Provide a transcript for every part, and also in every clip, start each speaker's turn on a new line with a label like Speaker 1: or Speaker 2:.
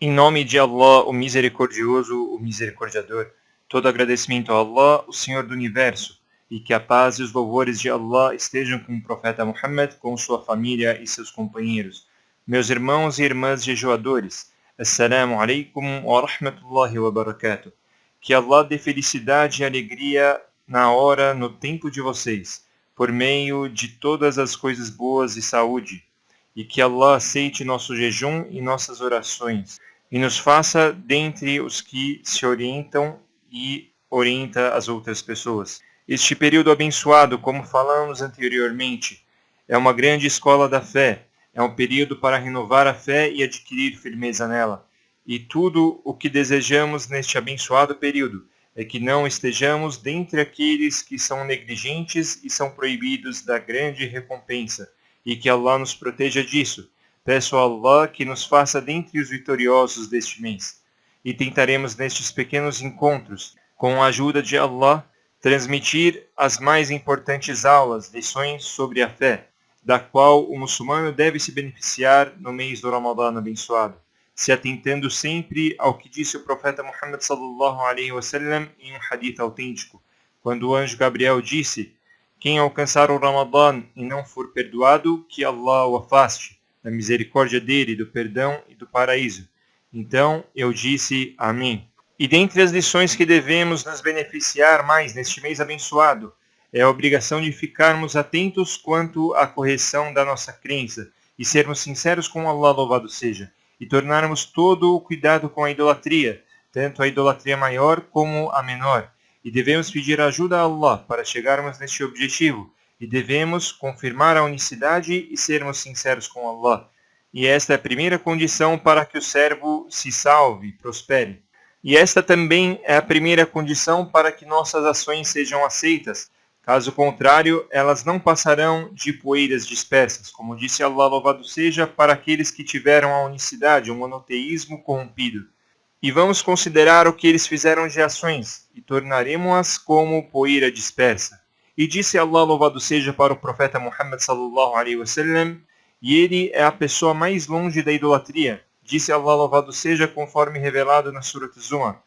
Speaker 1: Em nome de Allah, o Misericordioso, o Misericordiador, todo agradecimento a Allah, o Senhor do Universo, e que a paz e os louvores de Allah estejam com o profeta Muhammad, com sua família e seus companheiros. Meus irmãos e irmãs jejuadores, Assalamu alaikum wa rahmatullahi wa barakatuh. Que Allah dê felicidade e alegria na hora, no tempo de vocês, por meio de todas as coisas boas e saúde, e que Allah aceite nosso jejum e nossas orações, e nos faça dentre os que se orientam e orienta as outras pessoas. Este período abençoado, como falamos anteriormente, é uma grande escola da fé, é um período para renovar a fé e adquirir firmeza nela. E tudo o que desejamos neste abençoado período é que não estejamos dentre aqueles que são negligentes e são proibidos da grande recompensa, e que Allah nos proteja disso. Peço a Allah que nos faça dentre os vitoriosos deste mês. E tentaremos nestes pequenos encontros, com a ajuda de Allah, transmitir as mais importantes aulas, lições sobre a fé, da qual o muçulmano deve se beneficiar no mês do Ramadã abençoado, se atentando sempre ao que disse o profeta Muhammad sallallahu alaihi wasallam em um hadith autêntico, quando o anjo Gabriel disse: quem alcançar o Ramadã e não for perdoado, que Allah o afaste, da misericórdia dele, do perdão e do paraíso. Então eu disse amém. E dentre as lições que devemos nos beneficiar mais neste mês abençoado, é a obrigação de ficarmos atentos quanto à correção da nossa crença e sermos sinceros com Allah, louvado seja, e tornarmos todo o cuidado com a idolatria, tanto a idolatria maior como a menor. E devemos pedir ajuda a Allah para chegarmos neste objetivo, e devemos confirmar a unicidade e sermos sinceros com Allah. E esta é a primeira condição para que o servo se salve, prospere. E esta também é a primeira condição para que nossas ações sejam aceitas. Caso contrário, elas não passarão de poeiras dispersas, como disse Allah, louvado seja, para aqueles que tiveram a unicidade, o monoteísmo corrompido. E vamos considerar o que eles fizeram de ações, e tornaremos-as como poeira dispersa. E disse Allah, louvado seja, para o profeta Muhammad sallallahu alaihi wasallam, e ele é a pessoa mais longe da idolatria. Disse Allah, louvado seja, conforme revelado na Surat Zumar.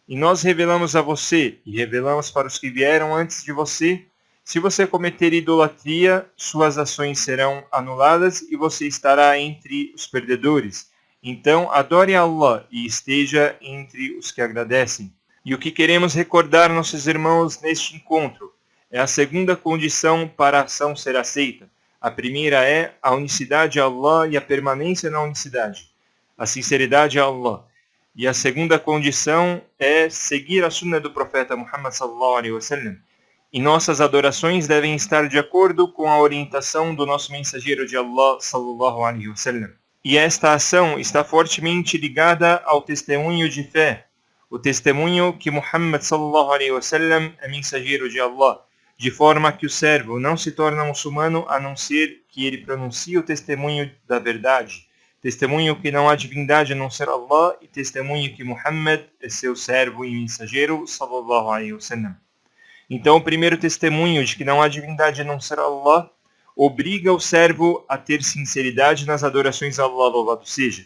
Speaker 1: E nós revelamos a você, e revelamos para os que vieram antes de você, se você cometer idolatria, suas ações serão anuladas e você estará entre os perdedores. Então, adore a Allah e esteja entre os que agradecem. E o que queremos recordar nossos irmãos neste encontro é a segunda condição para a ação ser aceita. A primeira é a unicidade a Allah e a permanência na unicidade. A sinceridade a Allah. E a segunda condição é seguir a sunna do profeta Muhammad sallallahu alaihi wasallam. E nossas adorações devem estar de acordo com a orientação do nosso mensageiro de Allah sallallahu alaihi wasallam. E esta ação está fortemente ligada ao testemunho de fé, o testemunho que Muhammad sallallahu alaihi wasallam é mensageiro de Allah, de forma que o servo não se torna muçulmano a não ser que ele pronuncie o testemunho da verdade, testemunho que não há divindade a não ser Allah e testemunho que Muhammad é seu servo e mensageiro sallallahu alaihi wasallam. Então o primeiro testemunho de que não há divindade a não ser Allah obriga o servo a ter sinceridade nas adorações a Allah, louvado seja.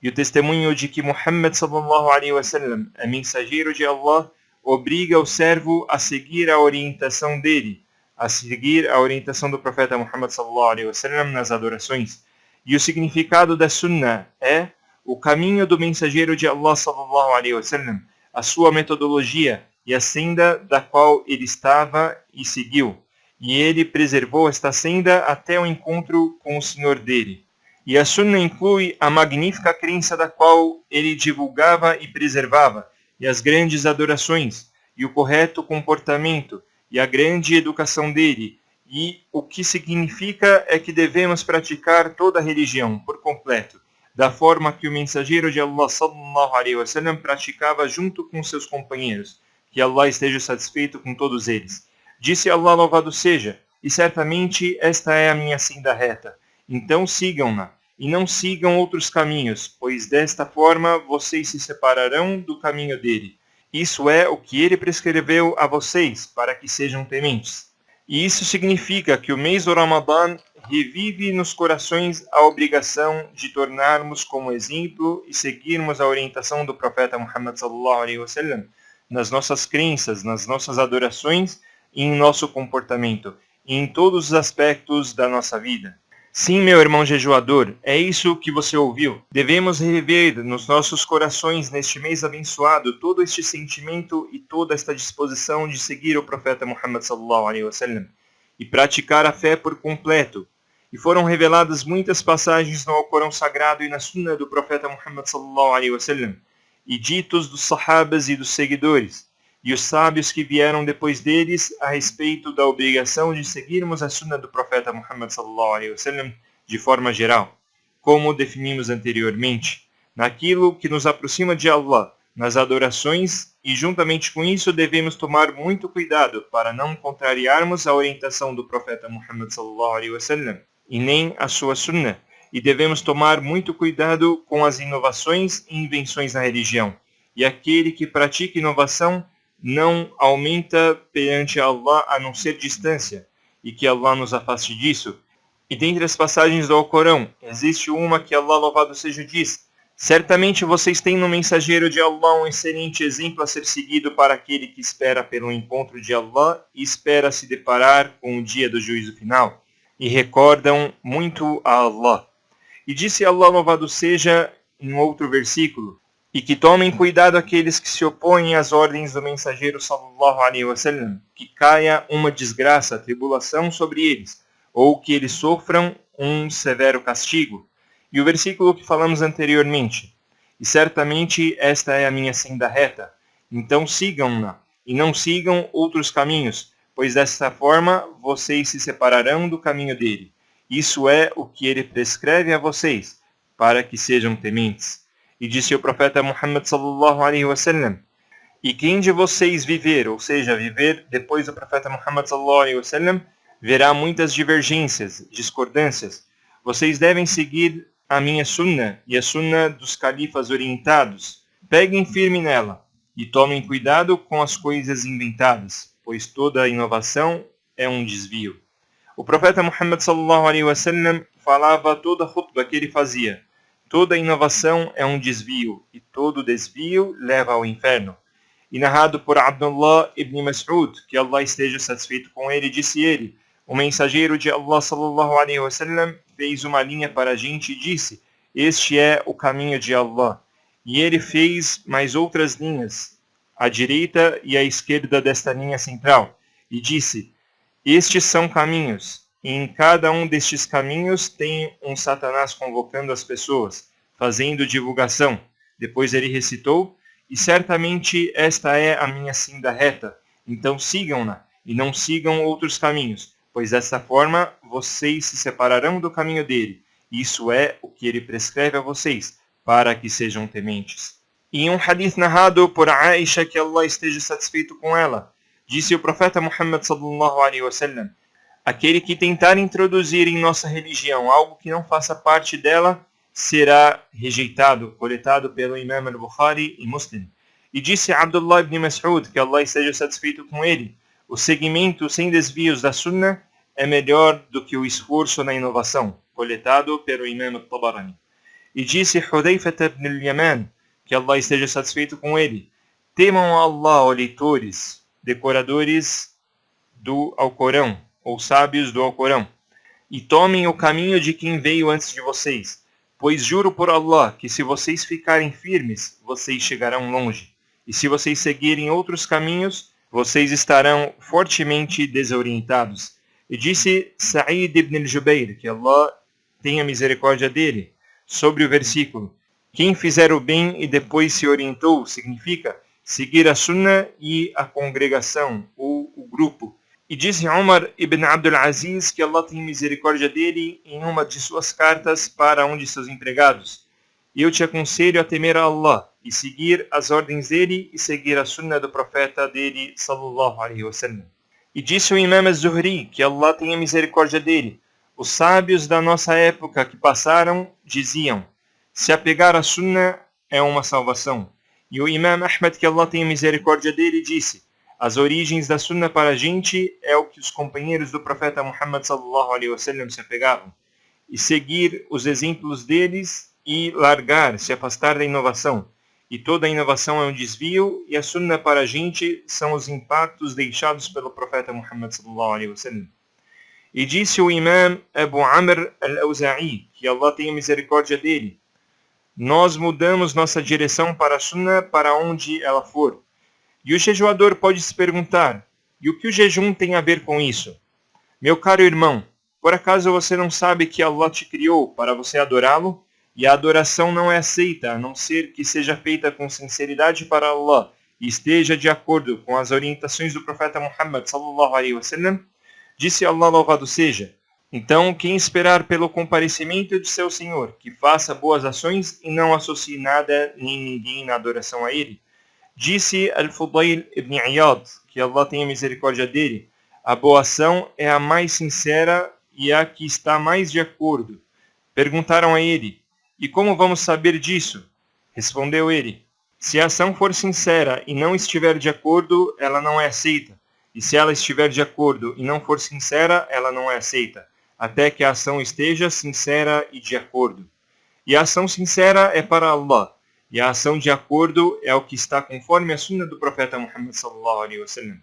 Speaker 1: E o testemunho de que Muhammad sallallahu alaihi wasallam é mensageiro de Allah obriga o servo a seguir a orientação dele, a seguir a orientação do profeta Muhammad sallallahu alaihi wasallam nas adorações. E o significado da sunnah é o caminho do mensageiro de Allah sallallahu alaihi wasallam, a sua metodologia e a senda da qual ele estava e seguiu. E ele preservou esta senda até o encontro com o Senhor dele. E a Sunnah inclui a magnífica crença da qual ele divulgava e preservava, e as grandes adorações, e o correto comportamento, e a grande educação dele. E o que significa é que devemos praticar toda a religião por completo, da forma que o mensageiro de Allah sallallahu alaihi wasallam praticava junto com seus companheiros. Que Allah esteja satisfeito com todos eles. Disse Allah, louvado seja, e certamente esta é a minha senda reta. Então sigam-na, e não sigam outros caminhos, pois desta forma vocês se separarão do caminho dele. Isso é o que ele prescreveu a vocês, para que sejam tementes. E isso significa que o mês do Ramadã revive nos corações a obrigação de tornarmos como exemplo e seguirmos a orientação do profeta Muhammad sallallahu alaihi wasallam nas nossas crenças, nas nossas adorações e em nosso comportamento, e em todos os aspectos da nossa vida. Sim, meu irmão jejuador, é isso que você ouviu. Devemos reviver nos nossos corações neste mês abençoado todo este sentimento e toda esta disposição de seguir o profeta Muhammad sallallahu alaihi wasallam e praticar a fé por completo. E foram reveladas muitas passagens no Alcorão Sagrado e na Sunna do profeta Muhammad sallallahu alaihi wasallam, e ditos dos sahabas e dos seguidores, e os sábios que vieram depois deles a respeito da obrigação de seguirmos a Sunna do profeta Muhammad sallallahu alaihi wasallam de forma geral, como definimos anteriormente, naquilo que nos aproxima de Allah, nas adorações, e juntamente com isso devemos tomar muito cuidado para não contrariarmos a orientação do profeta Muhammad sallallahu alaihi wasallam e nem a sua Sunna, e devemos tomar muito cuidado com as inovações e invenções na religião. E aquele que pratica inovação não aumenta perante Allah a não ser distância, e que Allah nos afaste disso. E dentre as passagens do Alcorão, existe uma que Allah louvado seja diz: certamente vocês têm no mensageiro de Allah um excelente exemplo a ser seguido para aquele que espera pelo encontro de Allah e espera se deparar com o dia do juízo final, e recordam muito a Allah. E disse Allah louvado seja em outro versículo: e que tomem cuidado aqueles que se opõem às ordens do mensageiro sallallahu alaihi wasallam, que caia uma desgraça, tribulação sobre eles, ou que eles sofram um severo castigo. E o versículo que falamos anteriormente: e certamente esta é a minha senda reta, então sigam-na, e não sigam outros caminhos, pois desta forma vocês se separarão do caminho dele. Isso é o que ele prescreve a vocês, para que sejam tementes. E disse o profeta Muhammad sallallahu alaihi wasallam: e quem de vocês viver, ou seja, viver depois do profeta Muhammad sallallahu alaihi wasallam, verá muitas divergências, discordâncias. Vocês devem seguir a minha sunna e a sunna dos califas orientados. Peguem firme nela e tomem cuidado com as coisas inventadas, pois toda inovação é um desvio. O profeta Muhammad sallallahu alaihi wasallam falava toda a khutbah que ele fazia: toda inovação é um desvio, e todo desvio leva ao inferno. E narrado por Abdullah ibn Mas'ud, que Allah esteja satisfeito com ele, disse ele: o mensageiro de Allah sallallahu alaihi wasallam fez uma linha para a gente e disse: este é o caminho de Allah. E ele fez mais outras linhas, à direita e à esquerda desta linha central, e disse: estes são caminhos, e em cada um destes caminhos tem um Satanás convocando as pessoas, fazendo divulgação. Depois ele recitou: e certamente esta é a minha senda reta, então sigam-na, e não sigam outros caminhos, pois dessa forma vocês se separarão do caminho dele. Isso é o que ele prescreve a vocês, para que sejam tementes. E em um hadith narrado por Aisha, que Allah esteja satisfeito com ela, disse o profeta Muhammad sallallahu alaihi wasallam: aquele que tentar introduzir em nossa religião algo que não faça parte dela, será rejeitado, coletado pelo Imam al-Bukhari e Muslim. E disse Abdullah ibn Mas'ud, que Allah esteja satisfeito com ele: o seguimento sem desvios da Sunna é melhor do que o esforço na inovação, coletado pelo Imam al-Tabarani. E disse Hudayfa ibn al-Yaman, que Allah esteja satisfeito com ele: temam a Allah, ó leitores, decoradores do Alcorão, ou sábios do Alcorão, e tomem o caminho de quem veio antes de vocês, pois juro por Allah que se vocês ficarem firmes, vocês chegarão longe, e se vocês seguirem outros caminhos, vocês estarão fortemente desorientados. E disse Sa'id ibn al-Jubayr, que Allah tenha misericórdia dele, sobre o versículo: quem fizer o bem e depois se orientou, significa seguir a Sunna e a congregação, ou o grupo. E disse Umar ibn Abdul Aziz, que Allah tenha misericórdia dele, em uma de suas cartas para um de seus empregados: eu te aconselho a temer a Allah, e seguir as ordens dele, e seguir a Sunna do profeta dele, sallallahu alaihi wasallam. E disse o Imam az-Zuhri, que Allah tenha misericórdia dele: os sábios da nossa época que passaram diziam: se apegar à Sunna é uma salvação. E o Imam Ahmad, que Allah tenha misericórdia dele, disse: As origens da Sunna para a gente é o que os companheiros do profeta Muhammad sallallahu alaihi wasallam se apegavam, e seguir os exemplos deles e largar, se afastar da inovação. E toda inovação é um desvio, e a Sunna para a gente são os impactos deixados pelo profeta Muhammad sallallahu alaihi wasallam. E disse o imam Abu Amr al-Awza'i, que Allah tenha misericórdia dele: nós mudamos nossa direção para a Sunna para onde ela for. E o jejuador pode se perguntar: e o que o jejum tem a ver com isso? Meu caro irmão, por acaso você não sabe que Allah te criou para você adorá-lo? E a adoração não é aceita, a não ser que seja feita com sinceridade para Allah e esteja de acordo com as orientações do profeta Muhammad sallallahu alaihi wasallam? Disse Allah, louvado seja: então, quem esperar pelo comparecimento de seu Senhor, que faça boas ações e não associe nada nem ninguém na adoração a ele. Disse Al-Fudayl ibn Iyad, que Allah tenha misericórdia dele: a boa ação é a mais sincera e a que está mais de acordo. Perguntaram a ele: e como vamos saber disso? Respondeu ele: se a ação for sincera e não estiver de acordo, ela não é aceita. E se ela estiver de acordo e não for sincera, ela não é aceita, até que a ação esteja sincera e de acordo. E a ação sincera é para Allah, e a ação de acordo é o que está conforme a sunna do profeta Muhammad sallallahu alaihi wasallam.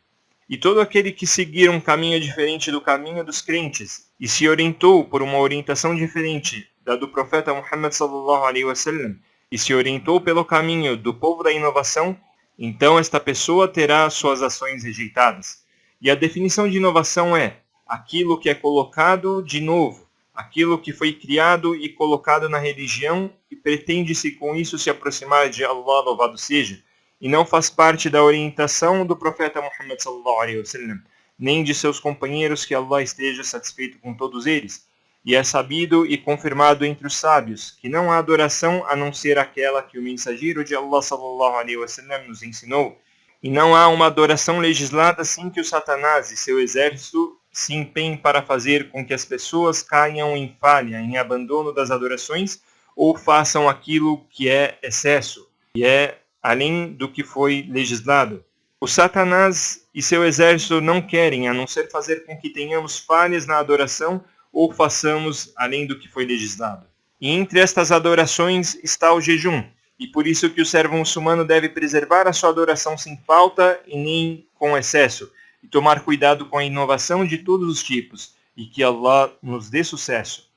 Speaker 1: E todo aquele que seguir um caminho diferente do caminho dos crentes e se orientou por uma orientação diferente da do profeta Muhammad sallallahu alaihi wasallam e se orientou pelo caminho do povo da inovação, então esta pessoa terá suas ações rejeitadas. E a definição de inovação é aquilo que é colocado de novo, aquilo que foi criado e colocado na religião e pretende-se com isso se aproximar de Allah, louvado seja, e não faz parte da orientação do profeta Muhammad sallallahu alaihi wasallam, nem de seus companheiros, que Allah esteja satisfeito com todos eles. E é sabido e confirmado entre os sábios que não há adoração a não ser aquela que o mensageiro de Allah sallallahu alaihi wasallam nos ensinou, e não há uma adoração legislada sem que o Satanás e seu exército se empenhem para fazer com que as pessoas caiam em falha, em abandono das adorações, ou façam aquilo que é excesso, e é além do que foi legislado. O Satanás e seu exército não querem, a não ser fazer com que tenhamos falhas na adoração ou façamos além do que foi legislado. E entre estas adorações está o jejum, e por isso que o servo muçulmano deve preservar a sua adoração sem falta e nem com excesso, e tomar cuidado com a inovação de todos os tipos, e que Allah nos dê sucesso.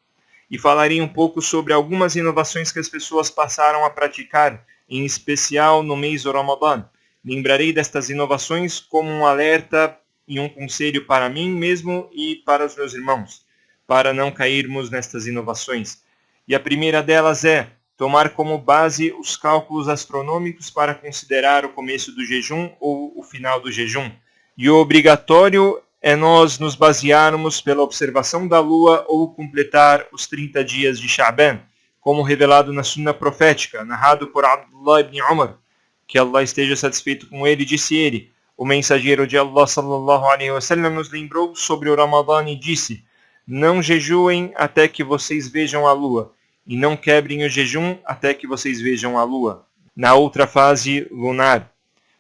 Speaker 1: E falarei um pouco sobre algumas inovações que as pessoas passaram a praticar, em especial no mês do Ramadã. Lembrarei destas inovações como um alerta e um conselho para mim mesmo e para os meus irmãos, para não cairmos nestas inovações. E a primeira delas é tomar como base os cálculos astronômicos para considerar o começo do jejum ou o final do jejum. E o obrigatório é nós nos basearmos pela observação da lua ou completar os 30 dias de Sha'ban, como revelado na Sunna profética, narrado por Abdullah ibn Umar, que Allah esteja satisfeito com ele, disse ele: o mensageiro de Allah sallallahu alaihi wasallam nos lembrou sobre o Ramadã e disse: não jejuem até que vocês vejam a lua, e não quebrem o jejum até que vocês vejam a lua, na outra fase lunar.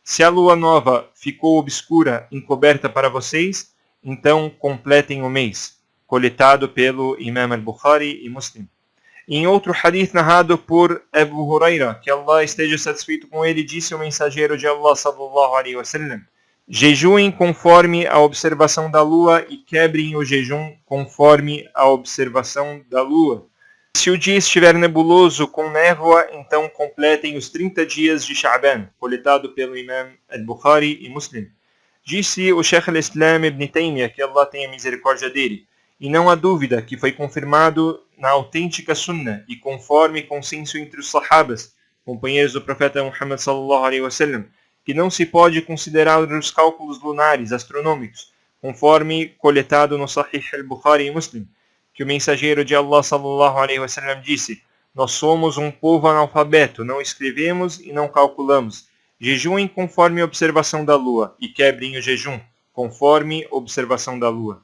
Speaker 1: Se a lua nova ficou obscura, encoberta para vocês, então completem o mês, coletado pelo Imam al-Bukhari e Muslim. E em outro hadith narrado por Abu Huraira, que Allah esteja satisfeito com ele, disse o mensageiro de Allah sallallahu alaihi wasallam: jejuem conforme a observação da lua e quebrem o jejum conforme a observação da lua. Se o dia estiver nebuloso com névoa, então completem os 30 dias de Sha'ban, coletado pelo Imam al-Bukhari e Muslim. Disse o Sheikh al-Islam ibn Taymiyyah, que Allah tenha misericórdia dele, e não há dúvida que foi confirmado na autêntica Sunna e conforme consenso entre os Sahabas, companheiros do profeta Muhammad sallallahu alaihi wasallam, que não se pode considerar os cálculos lunares astronômicos, conforme coletado no Sahih al-Bukhari e Muslim, que o mensageiro de Allah sallallahu alaihi wasallam disse: nós somos um povo analfabeto, não escrevemos e não calculamos. Jejuem conforme a observação da lua e quebrem o jejum conforme a observação da lua.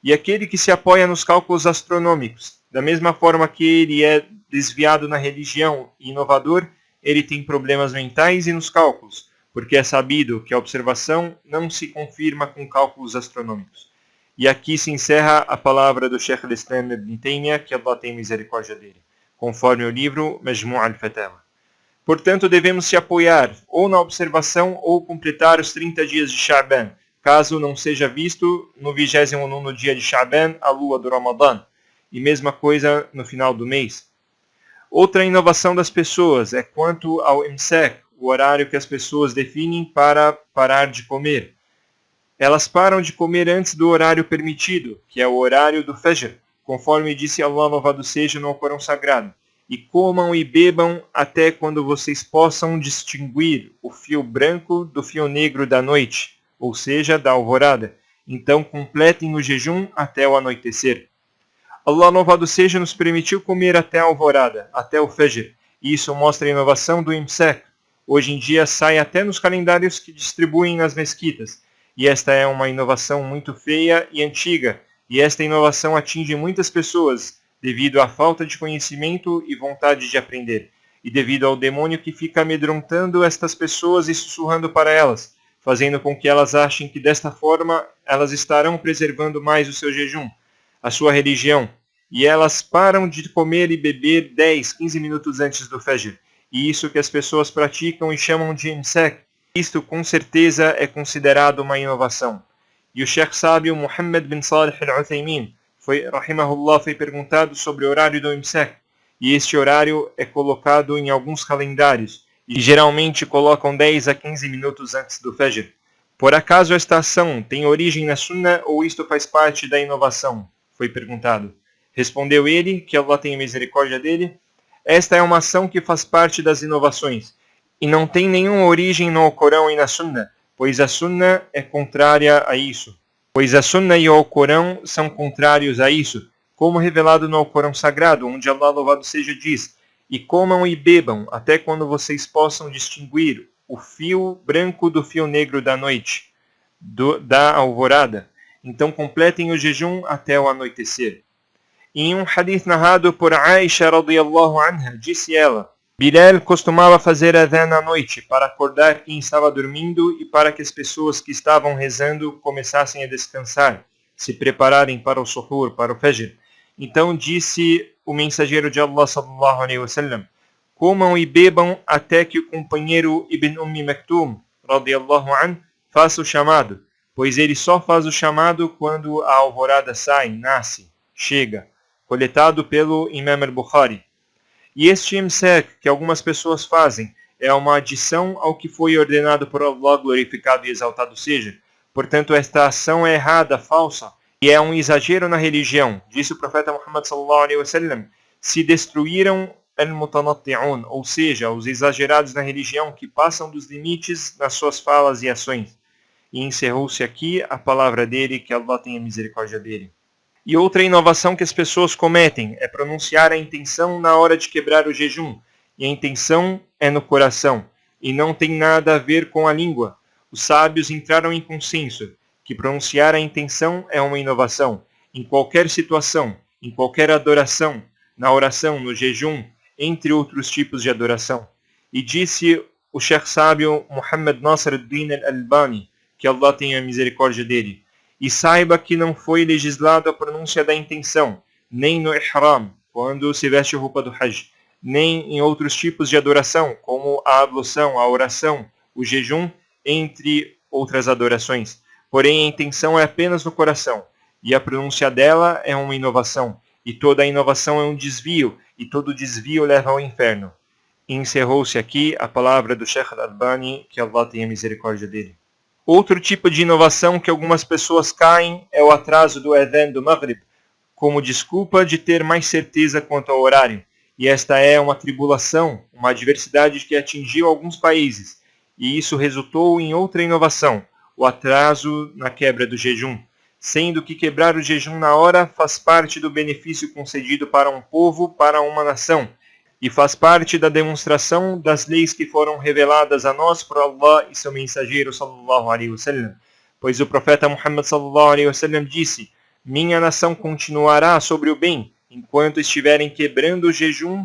Speaker 1: E aquele que se apoia nos cálculos astronômicos, da mesma forma que ele é desviado na religião e inovador, ele tem problemas mentais e nos cálculos, porque é sabido que a observação não se confirma com cálculos astronômicos. E aqui se encerra a palavra do Sheikh al-Islam Ibn Taymiyyah, que Allah tem misericórdia dele, conforme o livro Majmu' al-Fatawa. Portanto, devemos se apoiar ou na observação ou completar os 30 dias de Sha'ban, caso não seja visto no 29º dia de Sha'ban a lua do Ramadã, e mesma coisa no final do mês. Outra inovação das pessoas é quanto ao imsak, o horário que as pessoas definem para parar de comer. Elas param de comer antes do horário permitido, que é o horário do Fajr, conforme disse Allah louvado seja no Corão Sagrado. E comam e bebam até quando vocês possam distinguir o fio branco do fio negro da noite, ou seja, da alvorada. Então completem o jejum até o anoitecer. Allah louvado seja nos permitiu comer até a alvorada, até o Fajr, e isso mostra a inovação do imsak. Hoje em dia sai até nos calendários que distribuem nas mesquitas, e esta é uma inovação muito feia e antiga, e esta inovação atinge muitas pessoas, devido à falta de conhecimento e vontade de aprender, e devido ao demônio que fica amedrontando estas pessoas e sussurrando para elas, fazendo com que elas achem que desta forma elas estarão preservando mais o seu jejum, a sua religião, e elas param de comer e beber 10, 15 minutos antes do Fajr, e isso que as pessoas praticam e chamam de imsak, isto com certeza é considerado uma inovação. E o Sheikh sábio Muhammad bin Salih al-Uthaymin, rahimahullah, foi perguntado sobre o horário do imsak, e este horário é colocado em alguns calendários, e geralmente colocam 10 a 15 minutos antes do Fajr. Por acaso esta ação tem origem na Sunnah ou isto faz parte da inovação? Foi perguntado. Respondeu ele, que Allah tenha misericórdia dele, esta é uma ação que faz parte das inovações, e não tem nenhuma origem no Corão e na Sunnah, pois a Sunnah é contrária a isso. Pois a Sunnah e o Alcorão são contrários a isso, como revelado no Alcorão Sagrado, onde Allah louvado seja diz, e comam e bebam, até quando vocês possam distinguir o fio branco do fio negro da noite, da alvorada. Então completem o jejum até o anoitecer. Em um hadith narrado por Aisha radiyallahu anha, disse ela, Bilal costumava fazer adhan à noite para acordar quem estava dormindo e para que as pessoas que estavam rezando começassem a descansar, se prepararem para o suhur, para o fajr. Então disse o mensageiro de Allah sallallahu alaihi wasallam, comam e bebam até que o companheiro Ibn Maktum radiyallahu anhu faça o chamado, pois ele só faz o chamado quando a alvorada sai, nasce, chega, coletado pelo Imam al-Bukhari. E este imsak que algumas pessoas fazem é uma adição ao que foi ordenado por Allah, glorificado e exaltado seja. Portanto, esta ação é errada, falsa, e é um exagero na religião. Disse o profeta Muhammad sallallahu alaihi wasallam, se destruíram al-mutanatti'un, ou seja, os exagerados na religião que passam dos limites nas suas falas e ações. E encerrou-se aqui a palavra dele, que Allah tenha misericórdia dele. E outra inovação que as pessoas cometem é pronunciar a intenção na hora de quebrar o jejum. E a intenção é no coração, e não tem nada a ver com a língua. Os sábios entraram em consenso que pronunciar a intenção é uma inovação. Em qualquer situação, em qualquer adoração, na oração, no jejum, entre outros tipos de adoração. E disse o Sheikh sábio Muhammad Nasr al-Din al-Albani, que Allah tenha misericórdia dele. E saiba que não foi legislado a pronúncia da intenção, nem no ihram, quando se veste roupa do Hajj, nem em outros tipos de adoração, como a ablução, a oração, o jejum, entre outras adorações. Porém, a intenção é apenas no coração, e a pronúncia dela é uma inovação, e toda a inovação é um desvio, e todo desvio leva ao inferno. E encerrou-se aqui a palavra do Sheikh al-Albani, que Allah tenha misericórdia dele. Outro tipo de inovação que algumas pessoas caem é o atraso do adhan do Maghrib, como desculpa de ter mais certeza quanto ao horário. E esta é uma tribulação, uma adversidade que atingiu alguns países. E isso resultou em outra inovação, o atraso na quebra do jejum. Sendo que quebrar o jejum na hora faz parte do benefício concedido para um povo, para uma nação. E faz parte da demonstração das leis que foram reveladas a nós por Allah e seu mensageiro sallallahu alaihi wasallam. Pois o profeta Muhammad sallallahu alaihi wasallam disse, minha nação continuará sobre o bem, enquanto estiverem quebrando o jejum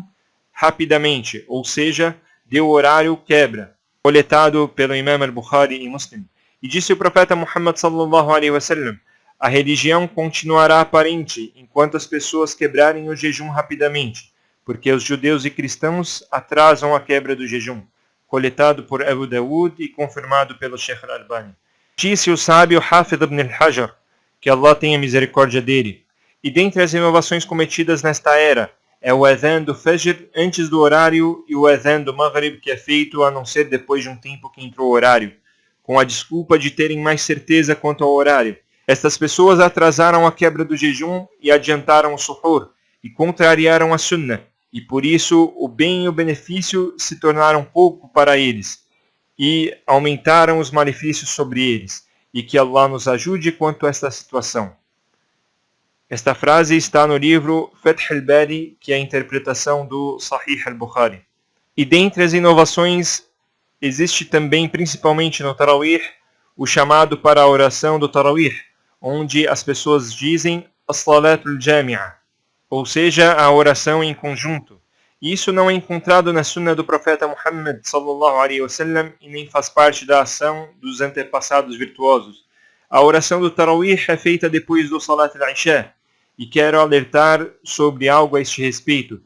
Speaker 1: rapidamente, ou seja, deu horário quebra. coletado pelo Imam al-Bukhari e Muslim. E disse o profeta Muhammad sallallahu alaihi wasallam: a religião continuará aparente enquanto as pessoas quebrarem o jejum rapidamente, porque os judeus e cristãos atrasam a quebra do jejum. Coletado por Abu Dawud e confirmado pelo Sheikh al-Albani. Disse o sábio Hafid ibn al-Hajar, que Allah tenha misericórdia dele. E dentre as inovações cometidas nesta era, é o adhan do Fajr antes do horário e o adhan do Maghrib, que é feito a não ser depois de um tempo que entrou o horário, com a desculpa de terem mais certeza quanto ao horário. Estas pessoas atrasaram a quebra do jejum e adiantaram o suhur, e contrariaram a sunnah, e por isso o bem e o benefício se tornaram pouco para eles, e aumentaram os malefícios sobre eles, e que Allah nos ajude quanto a esta situação. Esta frase está no livro Fath al-Bari, que é a interpretação do Sahih al-Bukhari. E dentre as inovações, existe também, principalmente no Tarawih, o chamado para a oração do Tarawih, onde as pessoas dizem as-salatul jami'a, ou seja, a oração em conjunto. E isso não é encontrado na sunna do profeta Muhammad sallallahu alaihi wasallam e nem faz parte da ação dos antepassados virtuosos. A oração do Tarawih é feita depois do Salat al-Isha, e quero alertar sobre algo a este respeito.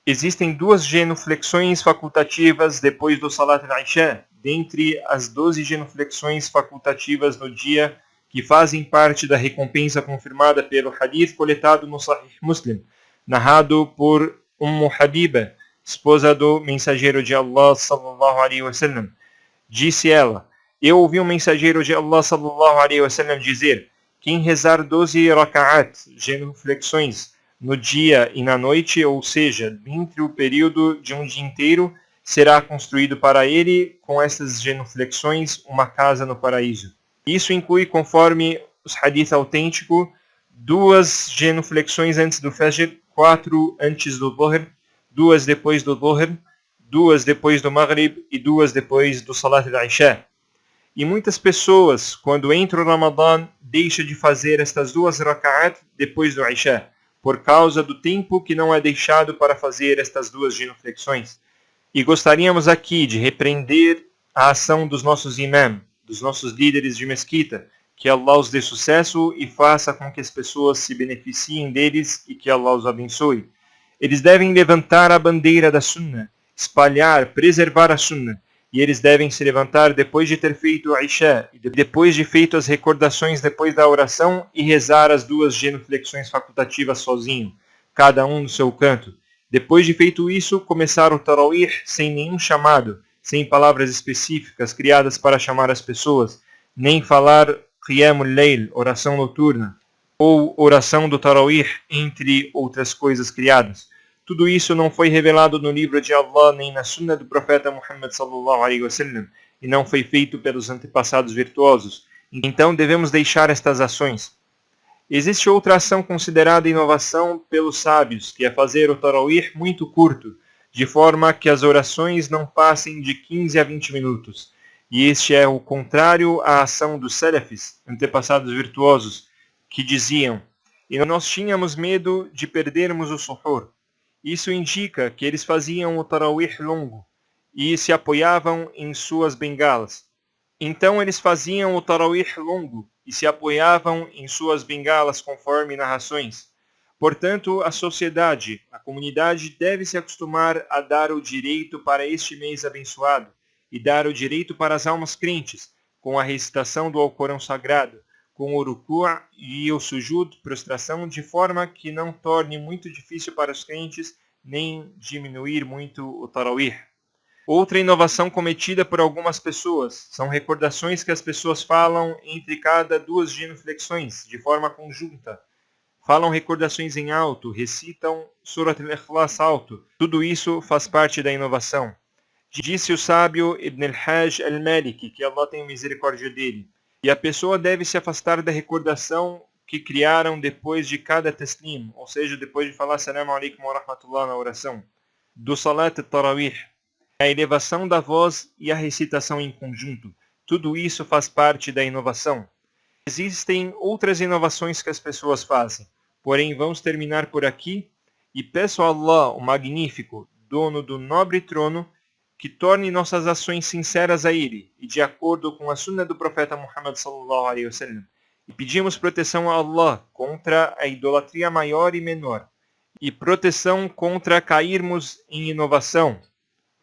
Speaker 1: Existem duas genuflexões facultativas depois do Salat al-Isha, dentre as 12 genuflexões facultativas no dia que fazem parte da recompensa confirmada pelo hadith coletado no Sahih Muslim, narrado por Habiba, esposa do mensageiro de Allah sallallahu alaihi wasallam. Disse ela: eu ouvi um mensageiro de Allah sallallahu alaihi wasallam dizer: quem rezar 12 raka'at, genuflexões, no dia e na noite, ou seja, entre o período de um dia inteiro, será construído para ele, com essas genuflexões, uma casa no paraíso. Isso inclui, conforme os hadith autênticos, 2 genuflexões antes do Fajr, 4 antes do Dhuhr, 2 depois do Dhuhr, 2 depois do Maghrib e 2 depois do Salat al-Isha. E muitas pessoas, quando entra o Ramadã, deixam de fazer estas 2 raka'at depois do Isha, por causa do tempo que não é deixado para fazer estas 2 genuflexões. E gostaríamos aqui de repreender a ação dos nossos imam, dos nossos líderes de mesquita, que Allah os dê sucesso e faça com que as pessoas se beneficiem deles e que Allah os abençoe. Eles devem levantar a bandeira da Sunnah, espalhar, preservar a Sunnah, e eles devem se levantar depois de ter feito o Isha, e depois de feito as recordações depois da oração, e rezar as 2 genuflexões facultativas sozinho, cada um no seu canto. Depois de feito isso, começar o Tarawih sem nenhum chamado, sem palavras específicas criadas para chamar as pessoas, nem falar Qiyamul Layl, oração noturna, ou oração do Tarawih, entre outras coisas criadas. Tudo isso não foi revelado no livro de Allah nem na sunna do profeta Muhammad sallallahu alaihi wasallam e não foi feito pelos antepassados virtuosos. Então devemos deixar estas ações. Existe outra ação considerada inovação pelos sábios, que é fazer o Tarawih muito curto, de forma que as orações não passem de 15 a 20 minutos. E este é o contrário à ação dos Salafis, antepassados virtuosos, que diziam: e nós tínhamos medo de perdermos o suhur. Isso indica que eles faziam o Tarawih longo e se apoiavam em suas bengalas. Então eles faziam o Tarawih longo e se apoiavam em suas bengalas conforme narrações. Portanto, a sociedade, a comunidade deve se acostumar a dar o direito para este mês abençoado e dar o direito para as almas crentes, com a recitação do Alcorão Sagrado, com o ruku' e o sujud, prostração, de forma que não torne muito difícil para os crentes, nem diminuir muito o Tarawih. Outra inovação cometida por algumas pessoas são recordações que as pessoas falam entre cada 2 genuflexões, de forma conjunta. Falam recordações em alto, recitam Surat al-Ikhlas alto. Tudo isso faz parte da inovação. Disse o sábio Ibn al-Hajj al-Maliki, que Allah tenha misericórdia dele: e a pessoa deve se afastar da recordação que criaram depois de cada taslim, ou seja, depois de falar Assalamu alaikum wa rahmatullah na oração, do Salat al-Tarawih, a elevação da voz e a recitação em conjunto. Tudo isso faz parte da inovação. Existem outras inovações que as pessoas fazem, porém vamos terminar por aqui e peço a Allah, o Magnífico, dono do nobre trono, que torne nossas ações sinceras a Ele e de acordo com a sunna do profeta Muhammad sallallahu alaihi wasallam. E pedimos proteção a Allah contra a idolatria maior e menor, e proteção contra cairmos em inovação.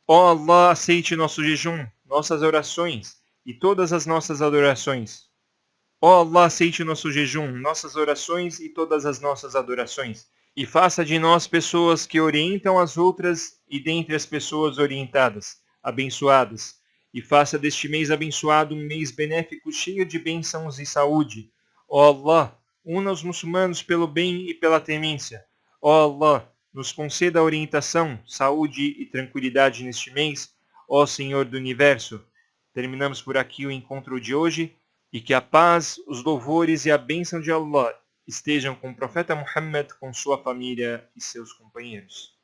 Speaker 1: Ó Allah, aceite nosso jejum, nossas orações e todas as nossas adorações. Ó Allah, aceite nosso jejum, nossas orações e todas as nossas adorações. E faça de nós pessoas que orientam as outras e dentre as pessoas orientadas, abençoadas. E faça deste mês abençoado um mês benéfico cheio de bênçãos e saúde. Ó Allah, una os muçulmanos pelo bem e pela temência. Ó Allah, nos conceda orientação, saúde e tranquilidade neste mês. Ó Senhor do Universo, terminamos por aqui o encontro de hoje. E que a paz, os louvores e a bênção de Allah estejam com o profeta Muhammad, com sua família e seus companheiros.